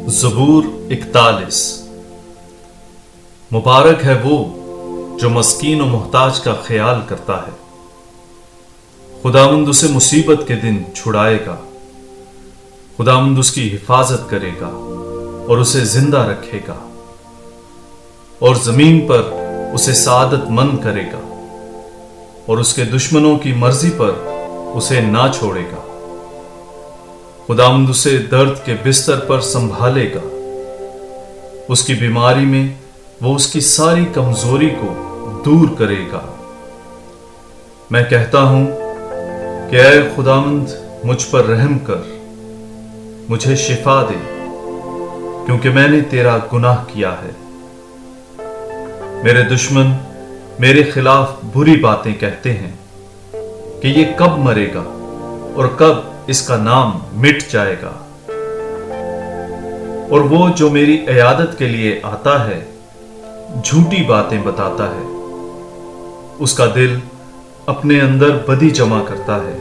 ज़बूर 41। मुबारक है वो जो मस्कीन और मोहताज का ख्याल करता है। खुदावंद उसे मुसीबत के दिन छुड़ाएगा। खुदावंद उसकी हिफाजत करेगा और उसे जिंदा रखेगा और जमीन पर उसे सआदतमंद करेगा और उसके दुश्मनों की मर्जी पर उसे ना छोड़ेगा। खुदावंद उसे दर्द के बिस्तर पर संभालेगा। उसकी बीमारी में वो उसकी सारी कमजोरी को दूर करेगा। मैं कहता हूं कि ऐ खुदावंद मुझ पर रहम कर, मुझे शिफा दे, क्योंकि मैंने तेरा गुनाह किया है। मेरे दुश्मन मेरे खिलाफ बुरी बातें कहते हैं कि ये कब मरेगा और कब इसका नाम मिट जाएगा। और वो जो मेरी इयादत के लिए आता है झूठी बातें बताता है। उसका दिल अपने अंदर बदी जमा करता है,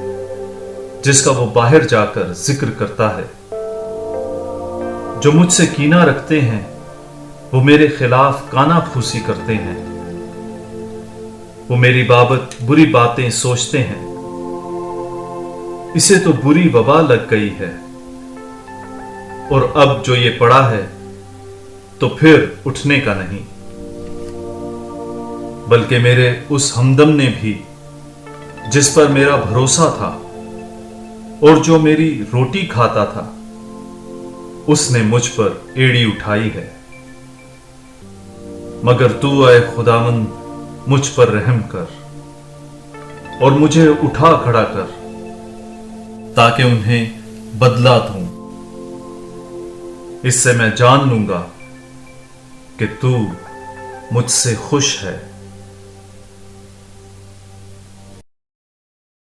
जिसका वो बाहर जाकर जिक्र करता है। जो मुझसे कीना रखते हैं वो मेरे खिलाफ कानाफूसी करते हैं। वो मेरी बाबत बुरी बातें सोचते हैं। इसे तो बुरी वबा लग गई है, और अब जो ये पड़ा है तो फिर उठने का नहीं। बल्कि मेरे उस हमदम ने भी, जिस पर मेरा भरोसा था और जो मेरी रोटी खाता था, उसने मुझ पर एड़ी उठाई है। मगर तू ऐ खुदावंद मुझ पर रहम कर और मुझे उठा खड़ा कर, ताकि उन्हें बदला दूं। इससे मैं जान लूंगा कि तू मुझसे खुश है।